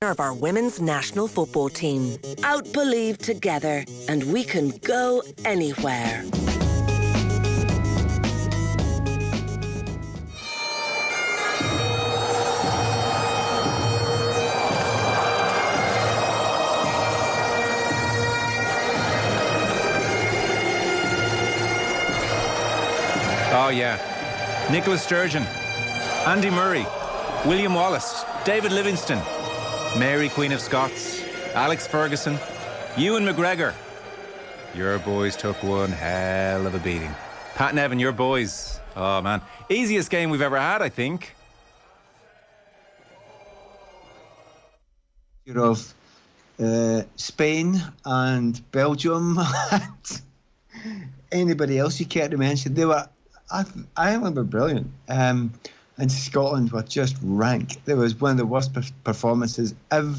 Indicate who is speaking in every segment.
Speaker 1: of our women's national football team. Out-believe together, and we can go anywhere.
Speaker 2: Oh, yeah. Nicola Sturgeon, Andy Murray, William Wallace, David Livingstone, Mary Queen of Scots, Alex Ferguson, Ewan McGregor. Your boys took one hell of a beating. Pat Nevin, your boys. Oh, man. Easiest game we've ever had, I think.
Speaker 3: Of Spain and Belgium and anybody else you care to mention. Ireland were brilliant. And Scotland were just rank. It was one of the worst performances ever.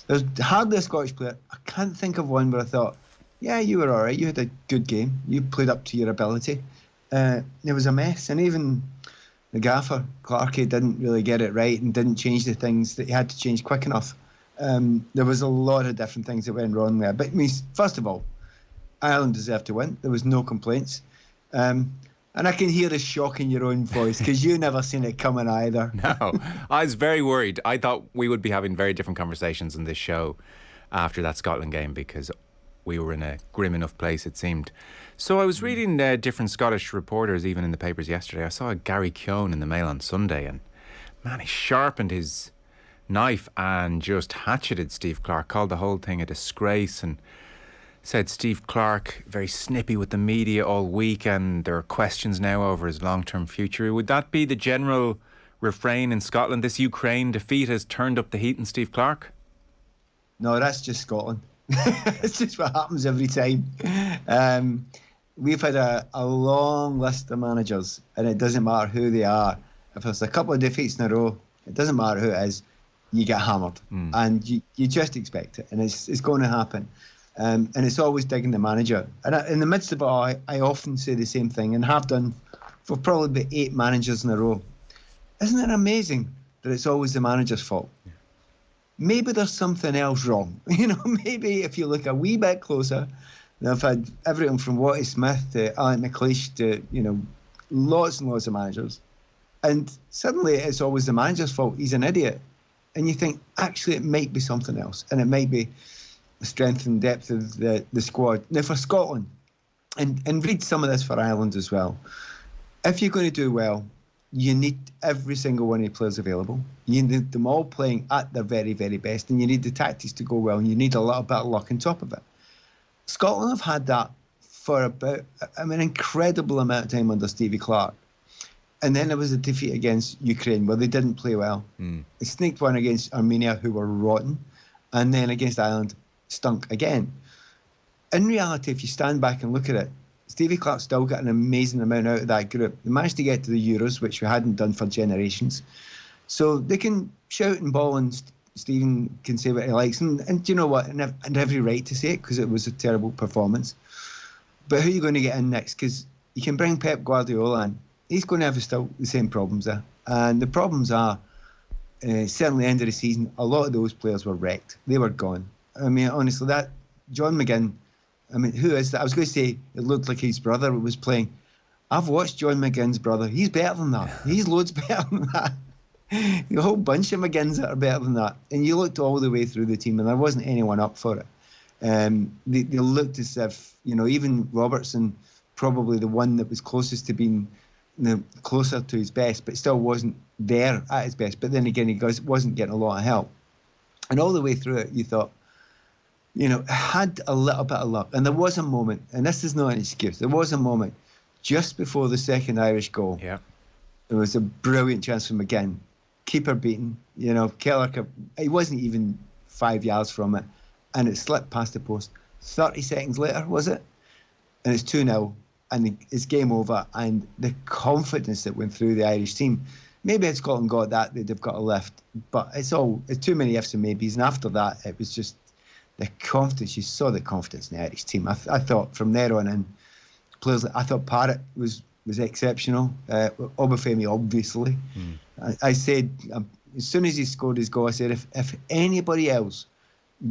Speaker 3: There's hardly a Scottish player. I can't think of one where I thought, yeah, you were all right. You had a good game. You played up to your ability. It was a mess. And even the gaffer, Clarke, didn't really get it right and didn't change the things that he had to change quick enough. There was a lot of different things that went wrong there. But I mean, first of all, Ireland deserved to win. There was no complaints. And I can hear the shock in your own voice because you never seen it coming either.
Speaker 2: No, I was very worried. I thought we would be having very different conversations in this show after that Scotland game because we were in a grim enough place, it seemed. So I was reading different Scottish reporters, even in the papers yesterday. I saw Gary Keown in the Mail on Sunday, and man, he sharpened his knife and just hatcheted Steve Clarke, called the whole thing a disgrace, and said Steve Clarke very snippy with the media all week, and there are questions now over his long-term future. Would that be the general refrain in Scotland? This Ukraine defeat has turned up the heat in Steve Clarke?
Speaker 3: No, that's just Scotland. It's just what happens every time. We've had a long list of managers, and it doesn't matter who they are. If there's a couple of defeats in a row, it doesn't matter who it is, you get hammered. And you just expect it, and it's going to happen. And it's always digging the manager. And in the midst of it all, I often say the same thing, and have done for probably about 8 managers in a row. Isn't it amazing that it's always the manager's fault? Yeah. Maybe there's something else wrong. Maybe if you look a wee bit closer, I've had everything from Watty Smith to Alec McLeish to, lots and lots of managers. And suddenly it's always the manager's fault. He's an idiot. And you think, actually, it might be something else. And it might be the strength and depth of the squad. Now, for Scotland, and read some of this for Ireland as well, if you're going to do well, you need every single one of the players available. You need them all playing at their very, very best, and you need the tactics to go well, and you need a little bit of luck on top of it. Scotland have had that for about an incredible amount of time under Stevie Clarke. And then there was a defeat against Ukraine where they didn't play well. They sneaked one against Armenia, who were rotten, and then against Ireland, stunk again. In reality, if you stand back and look at it, Stevie Clarke still got an amazing amount out of that group. They managed to get to the Euros, which we hadn't done for generations. So they can shout and ball, and Stephen can say what he likes. And do you know what? And every right to say it, because it was a terrible performance. But who are you going to get in next? Because you can bring Pep Guardiola in. He's going to have still the same problems there. And the problems are, certainly the end of the season, a lot of those players were wrecked. They were gone. I mean, honestly, that John McGinn, who is that? I was going to say it looked like his brother was playing. I've watched John McGinn's brother. He's better than that. He's loads better than that. A whole bunch of McGinns that are better than that. And you looked all the way through the team, and there wasn't anyone up for it. They looked as if, even Robertson, probably the one that was closest to being closer to his best, but still wasn't there at his best. But then again, he wasn't getting a lot of help. And all the way through it, you thought, had a little bit of luck. And there was a moment, and this is not an excuse, there was a moment just before the second Irish goal. Yeah. There was a brilliant chance for McGinn. Keeper beaten, Keller, he wasn't even 5 yards from it, and it slipped past the post. 30 seconds later, was it? And it's 2-0, and it's game over. And the confidence that went through the Irish team, maybe had Scotland got that, they'd have got a lift, but it's too many ifs and maybes. And after that, it was just the confidence. You saw the confidence in the Irish team. I thought from there on in, players I thought Parrott was exceptional. Obafemi, obviously. I said as soon as he scored his goal, I said, if anybody else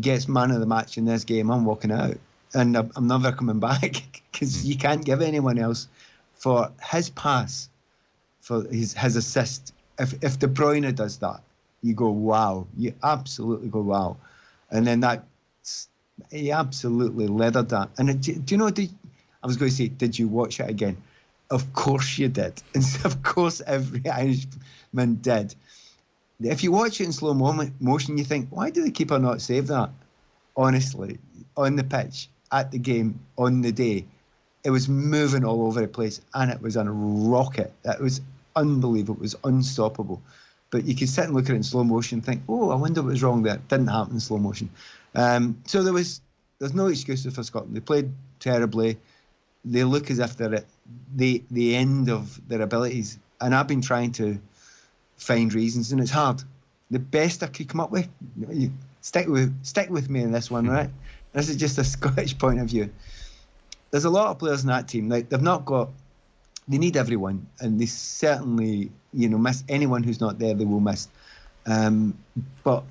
Speaker 3: gets man of the match in this game, I'm walking out. And I'm never coming back, because you can't give anyone else for his pass, for his assist. If De Bruyne does that, you go, wow. You absolutely go, wow. And then he absolutely leathered that. And do you know, I was going to say, did you watch it again? Of course you did. And of course every Irishman did. If you watch it in slow motion, you think, why did the keeper not save that? Honestly, on the pitch, at the game, on the day, it was moving all over the place, and it was on a rocket. It was unbelievable. It was unstoppable. But you could sit and look at it in slow motion and think, oh, I wonder what was wrong there. It didn't happen in slow motion. So there's no excuses for Scotland. They played terribly. They look as if they're at the end of their abilities. And I've been trying to find reasons, and it's hard. The best I could come up with, you stick with me in this one, right? This is just a Scottish point of view. There's a lot of players in that team. Like, they need everyone, and they certainly, miss anyone who's not there. They will miss. But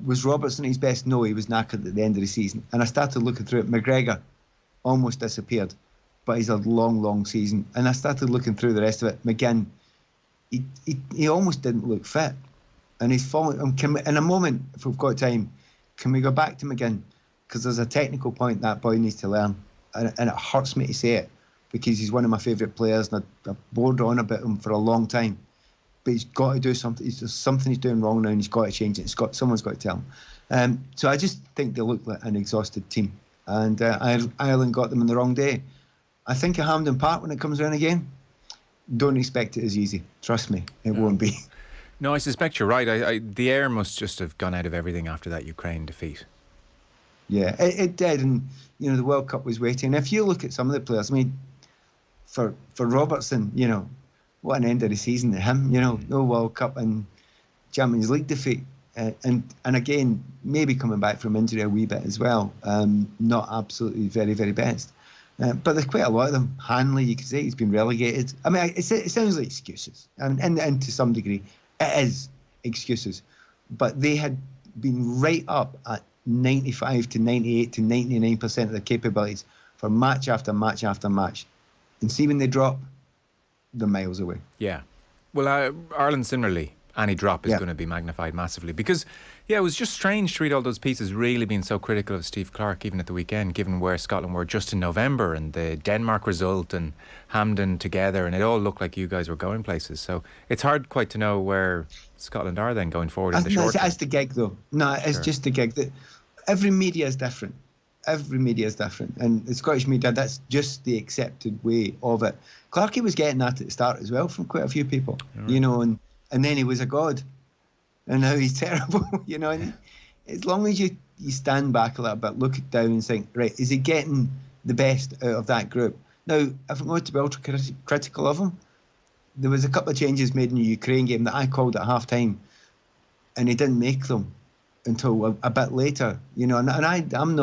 Speaker 3: was Robertson at his best? No, he was knackered at the end of the season. And I started looking through it. McGregor almost disappeared, but he's a long, long season. And I started looking through the rest of it. McGinn, he almost didn't look fit, and he's fallen. In a moment, if we've got time, can we go back to McGinn? Because there's a technical point that boy needs to learn, and it hurts me to say it, because he's one of my favourite players, and I've bored on about him for a long time. But he's got to do something. There's something he's doing wrong now, and he's got to change it. Someone's got to tell him. So I just think they look like an exhausted team, and Ireland got them on the wrong day. I think at Hampden Park, when it comes around again, don't expect it as easy. Trust me, it won't be.
Speaker 2: No, I suspect you're right. The air must just have gone out of everything after that Ukraine defeat.
Speaker 3: Yeah, it did, and the World Cup was waiting. If you look at some of the players, I mean, for Robertson, what an end of the season to him. No World Cup and Champions League defeat, and again maybe coming back from injury a wee bit as well. Not absolutely very, very best, but there's quite a lot of them. Hanley, you could say he's been relegated. I mean, it sounds like excuses, and to some degree, it is excuses, but they had been right up at 95 to 98 to 99% of their capabilities for match after match after match. And see, when they drop, they're miles away.
Speaker 2: Yeah. Well, Ireland similarly, any drop is going to be magnified massively, because, it was just strange to read all those pieces really being so critical of Steve Clarke, even at the weekend, given where Scotland were just in November and the Denmark result and Hampden together, and it all looked like you guys were going places. So it's hard quite to know where Scotland are then going forward in the short term.
Speaker 3: It's the gig, though. No, it's just the gig. Every media is different. Every media is different. And the Scottish media, that's just the accepted way of it. Clarkey was getting that at the start as well from quite a few people, and then he was a god. And now he's terrible, And as long as you stand back a little bit, look it down and think, right, is he getting the best out of that group? Now, if I'm going to be ultra critical of him, there was a couple of changes made in the Ukraine game that I called at half-time, and he didn't make them until a bit later, and I'm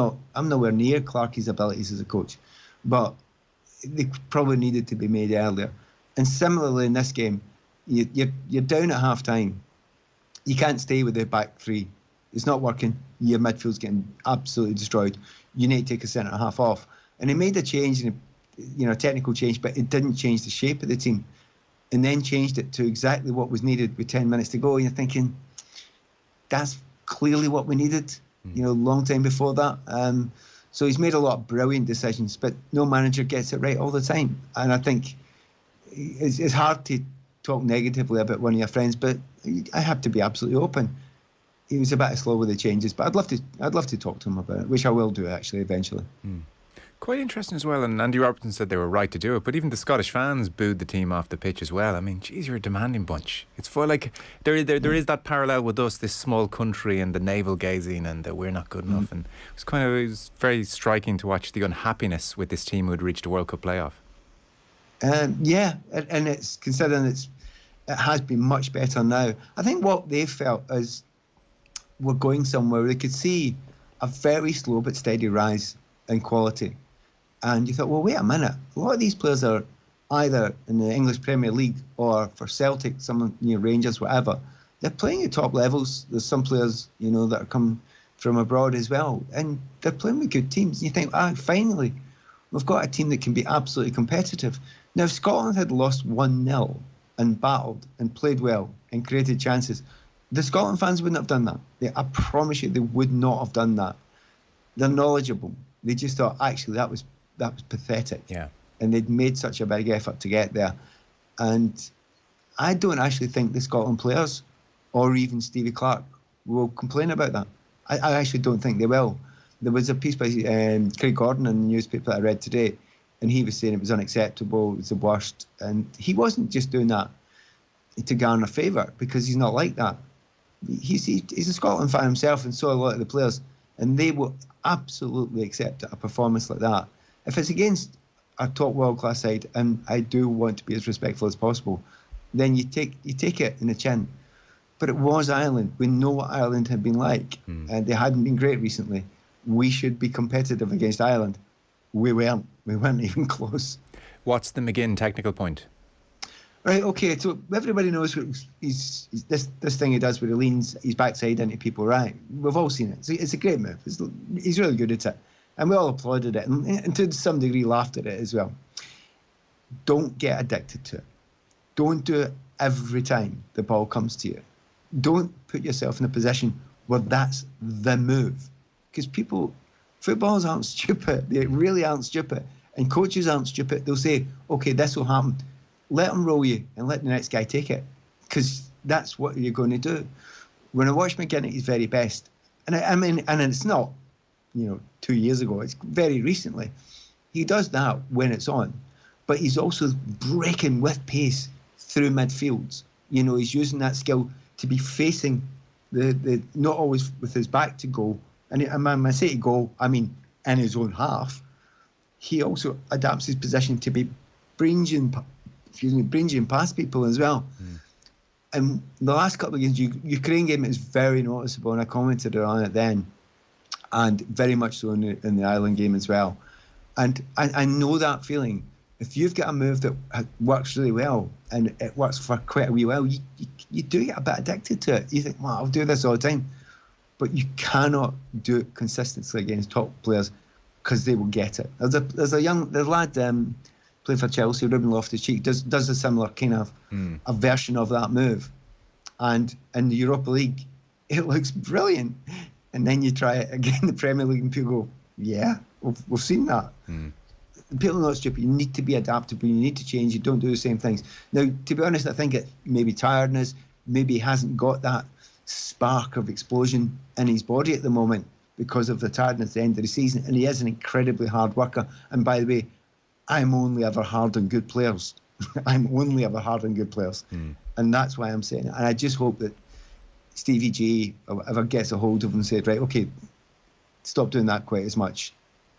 Speaker 3: nowhere near Clarkey's abilities as a coach, but they probably needed to be made earlier. And similarly in this game, you're down at half-time. You can't stay with the back three. It's not working. Your midfield's getting absolutely destroyed. You need to take a centre half off. And he made a change, a technical change, but it didn't change the shape of the team. And then changed it to exactly what was needed with 10 minutes to go. And you're thinking, that's clearly what we needed, long time before that. So he's made a lot of brilliant decisions, but no manager gets it right all the time. And I think it's hard to talk negatively about one of your friends, but I have to be absolutely open. He was a bit slow with the changes, but I'd love to talk to him about it, which I will do actually eventually.
Speaker 2: Quite interesting as well, and Andy Robertson said they were right to do it, but even the Scottish fans booed the team off the pitch as well. I mean, geez, you're a demanding bunch. It's for there is that parallel with us, this small country, and the navel gazing, and that we're not good enough. And it was very striking to watch the unhappiness with this team who had reached a World Cup playoff. And
Speaker 3: it's considering it has been much better now. I think what they felt is we're going somewhere. They could see a very slow but steady rise in quality. And you thought, well, wait a minute. A lot of these players are either in the English Premier League or for Celtic, some Rangers, whatever. they're playing at top levels. There's some players, that are come from abroad as well, and they're playing with good teams. You think, finally, we've got a team that can be absolutely competitive. Now, if Scotland had lost 1-0 and battled and played well and created chances, the Scotland fans wouldn't have done that. I promise you, they would not have done that. They're knowledgeable. They just thought, actually, that was pathetic.
Speaker 2: Yeah.
Speaker 3: And they'd made such a big effort to get there. And I don't actually think the Scotland players or even Stevie Clarke will complain about that. I actually don't think they will. There was a piece by Craig Gordon in the newspaper that I read today, and he was saying it was unacceptable, it was the worst. And he wasn't just doing that to garner favour, because he's not like that. He's a Scotland fan himself, and so are a lot of the players, and they will absolutely accept a performance like that. If it's against a top world-class side, and I do want to be as respectful as possible, then you take it in the chin. But it was Ireland. We know what Ireland had been like, and they hadn't been great recently. We should be competitive against Ireland. We weren't. We weren't even close.
Speaker 2: What's the McGinn technical point?
Speaker 3: Right, okay, so everybody knows what he's this thing he does where he leans his backside into people, right? We've all seen it. It's a great move. He's really good at it. And we all applauded it, and to some degree laughed at it as well. Don't get addicted to it. Don't do it every time the ball comes to you. Don't put yourself in a position where that's the move. Because footballers aren't stupid. They really aren't stupid. And coaches aren't stupid. They'll say, okay, this will happen. Let them roll you and let the next guy take it. Because that's what you're going to do. When I watch McGinn at his very best, and it's not, 2 years ago, it's very recently, he does that when it's on. But he's also breaking with pace through midfields. He's using that skill to be facing the not always with his back to goal. And when I say to goal, I mean in his own half. He also adapts his position to be bringing past people as well. And the last couple of games, Ukraine game is very noticeable, and I commented on it then, and very much so in the Ireland game as well. And I know that feeling. If you've got a move that works really well and it works for quite a wee while, you do get a bit addicted to it. You think, well, I'll do this all the time. But you cannot do it consistently against top players, because they will get it. There's a lad playing for Chelsea, Ruben Loftus-Cheek, does a similar kind of a version of that move. And in the Europa League, it looks brilliant. And then you try it again in the Premier League and people go, yeah, we've seen that. People are not stupid. You need to be adaptable. You need to change. You don't do the same things. Now, to be honest, I think it may be tiredness. Maybe he hasn't got that spark of explosion in his body at the moment because of the tiredness at the end of the season. And he is an incredibly hard worker. And by the way, I'm only ever hard on good players. I'm only ever hard on good players. And that's why I'm saying it. And I just hope that Stevie G or whatever gets a hold of him and said, right, okay, stop doing that quite as much.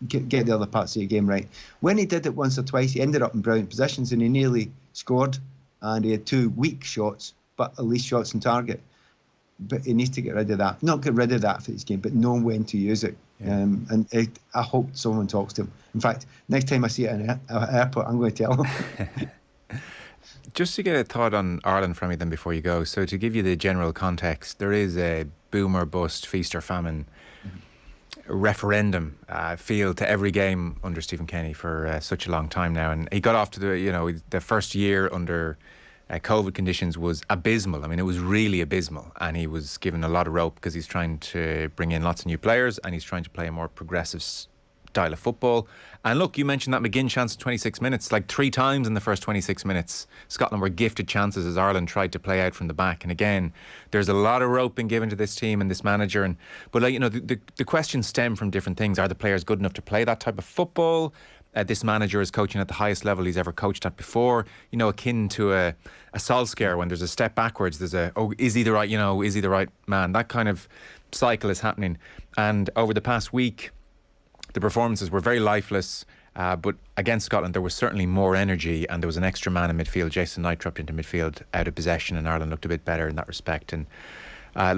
Speaker 3: Get the other parts of your game right. When he did it once or twice, he ended up in brilliant positions and he nearly scored, and he had 2 weak shots, but at least shots on target. But he needs to get rid of that. Not get rid of that for his game, but know when to use it. Yeah. I hope someone talks to him. In fact, next time I see it in an airport, I'm going to tell him.
Speaker 2: Just to get a thought on Ireland from you then before you go. So to give you the general context, there is a boom or bust, feast or famine referendum feel to every game under Stephen Kenny for such a long time now. And he got off to the first year under COVID conditions was abysmal. I mean, it was really abysmal, and he was given a lot of rope because he's trying to bring in lots of new players and he's trying to play a more progressive style of football. And look, you mentioned that McGinn chance in 26 minutes, like 3 times in the first 26 minutes. Scotland were gifted chances as Ireland tried to play out from the back. And again, there's a lot of rope being given to this team and this manager. But the questions stem from different things. Are the players good enough to play that type of football? This manager is coaching at the highest level he's ever coached at before. Akin to a Solskjaer, when there's a step backwards, there's is he the right man? That kind of cycle is happening. And over the past week, the performances were very lifeless, but against Scotland there was certainly more energy, and there was an extra man in midfield. Jason Knight dropped into midfield out of possession, and Ireland looked a bit better in that respect. And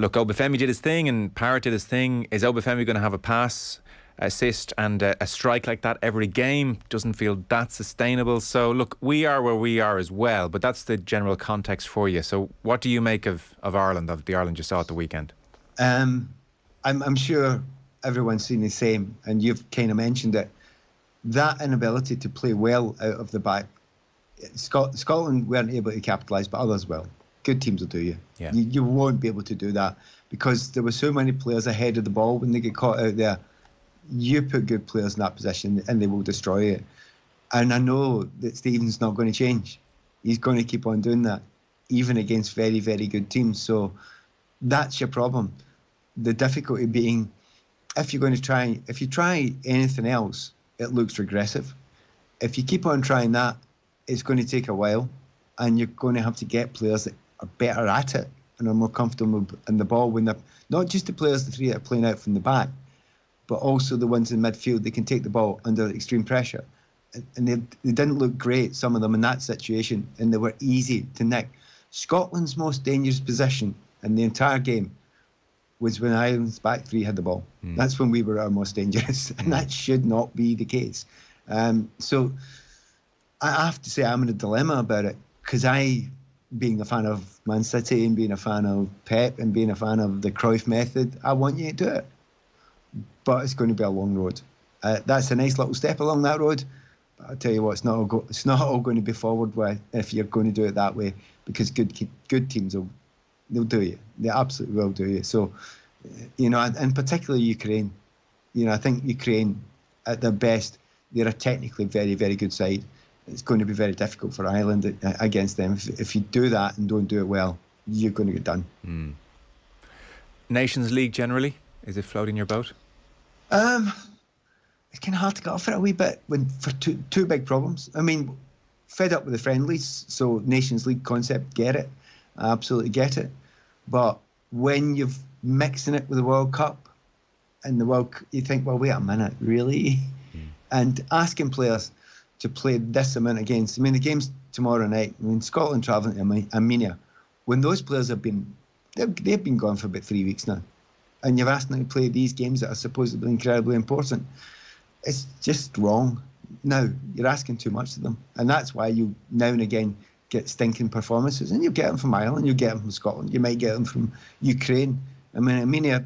Speaker 2: look, Obafemi did his thing and Parrott did his thing. Is Obafemi going to have a pass assist and a strike like that every game doesn't feel that sustainable. So look, we are where we are as well, but that's the general context for you. So what do you make of Ireland, of the Ireland you saw at the weekend?
Speaker 3: I'm sure everyone's seen the same, and you've kind of mentioned it. That inability to play well out of the back, Scotland weren't able to capitalise, but others will. Good teams will do you.
Speaker 2: Yeah.
Speaker 3: You won't be able to do that because there were so many players ahead of the ball when they get caught out there. You put good players in that position and they will destroy it. And I know that Stephen's not going to change. He's going to keep on doing that, even against very, very good teams. So that's your problem. The difficulty being, if you try anything else, it looks regressive. If you keep on trying that, it's going to take a while, and you're going to have to get players that are better at it and are more comfortable in the ball when they're not just the players, the three that are playing out from the back, but also the ones in midfield. They can take the ball under extreme pressure. And they didn't look great, some of them, in that situation, and they were easy to nick. Scotland's most dangerous position in the entire game was when Ireland's back three had the ball. That's when we were our most dangerous, and that should not be the case. So I have to say I'm in a dilemma about it, because being a fan of Man City and being a fan of Pep and being a fan of the Cruyff method, I want you to do it. But it's going to be a long road. That's a nice little step along that road. But I'll tell you what, it's not all going to be forward with if you're going to do it that way, because good teams they'll do you. They absolutely will do you. So, and particularly Ukraine. I think Ukraine, at their best, they're a technically very, very good side. It's going to be very difficult for Ireland against them. If you do that and don't do it well, you're going to get done.
Speaker 2: Nations League generally, is it floating your boat?
Speaker 3: It's kind of hard to get off it a wee bit for two big problems. I mean, fed up with the friendlies, so Nations League concept, get it. I absolutely get it. But when you're mixing it with the World Cup, and you think, well, wait a minute, really? And asking players to play this amount of games. I mean, the game's tomorrow night. I mean, Scotland travelling to Armenia. When those players they've been gone for about 3 weeks now, and you've asked them to play these games that are supposedly incredibly important, it's just wrong. Now, you're asking too much of them. And that's why you now and again get stinking performances. And you get them from Ireland, you get them from Scotland, you might get them from Ukraine. I mean, Armenia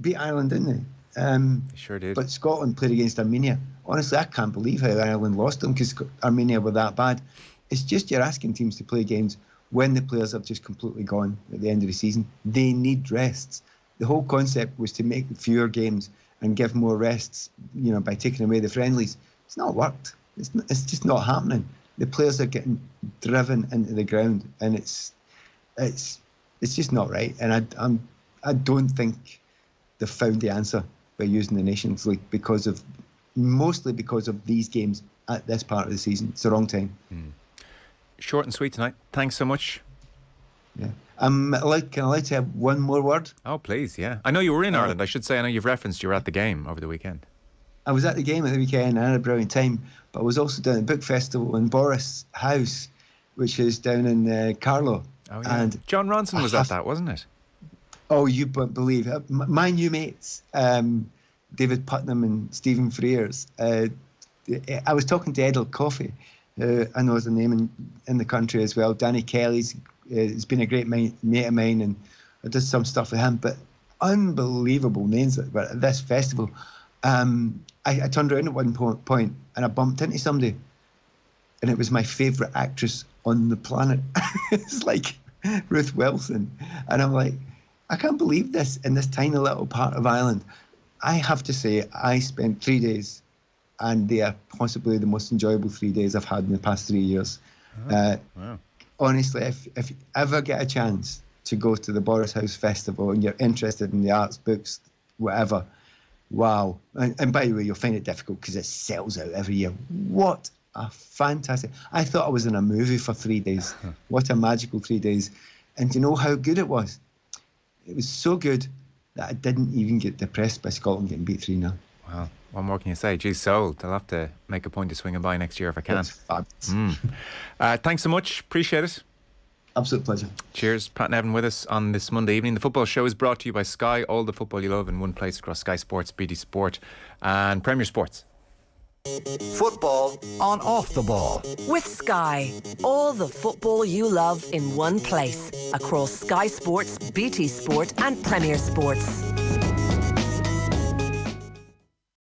Speaker 3: beat Ireland, didn't they?
Speaker 2: They sure did.
Speaker 3: But Scotland played against Armenia. Honestly, I can't believe how Ireland lost them, because Armenia were that bad. It's just you're asking teams to play games when the players have just completely gone at the end of the season. They need rests. The whole concept was to make fewer games and give more rests, by taking away the friendlies. It's not worked. It's just not happening. The players are getting driven into the ground, and it's just not right. And I don't think they've found the answer by using the Nations League mostly because of these games at this part of the season. It's the wrong time.
Speaker 2: Short and sweet tonight. Thanks so much.
Speaker 3: Yeah. Can I like to have one more word?
Speaker 2: Oh, please, yeah. I know you were in Ireland. I should say, I know you've referenced you were at the game over the weekend.
Speaker 3: I was at the game at the weekend. I had a brilliant time, but I was also down at the Book Festival in Boris House, which is down in Carlow.
Speaker 2: Oh, yeah. And John Ronson was at that, wasn't it?
Speaker 3: Oh, you wouldn't believe. My new mates, David Putnam and Stephen Frears. I was talking to Edel Coffey, who I know is a name in the country as well. Danny Kelly's been a great mate of mine, and I did some stuff with him. But unbelievable names that were at this festival. I turned around at one point and I bumped into somebody, and it was my favourite actress on the planet. It's like Ruth Wilson. And I'm like, I can't believe this in this tiny little part of Ireland. I have to say, I spent 3 days, and they are possibly the most enjoyable 3 days I've had in the past 3 years. Wow. Honestly, if you ever get a chance to go to the Boris House Festival and you're interested in the arts, books, whatever, wow. And by the way, you'll find it difficult because it sells out every year. What a fantastic... I thought I was in a movie for 3 days. What a magical 3 days. And do you know how good it was? It was so good that I didn't even get depressed by Scotland getting beat 3-0.
Speaker 2: Wow. What more can you say? Geez, sold. I'll have to make a point of swinging by next year if I can.
Speaker 3: That's fabulous.
Speaker 2: Thanks so much. Appreciate it.
Speaker 3: Absolute pleasure.
Speaker 2: Cheers. Pat Nevin with us on this Monday evening. The Football Show is brought to you by Sky. All the football you love in one place across Sky Sports, BT Sport and Premier Sports.
Speaker 4: Football on Off the Ball.
Speaker 1: With Sky. All the football you love in one place across Sky Sports, BT Sport and Premier Sports.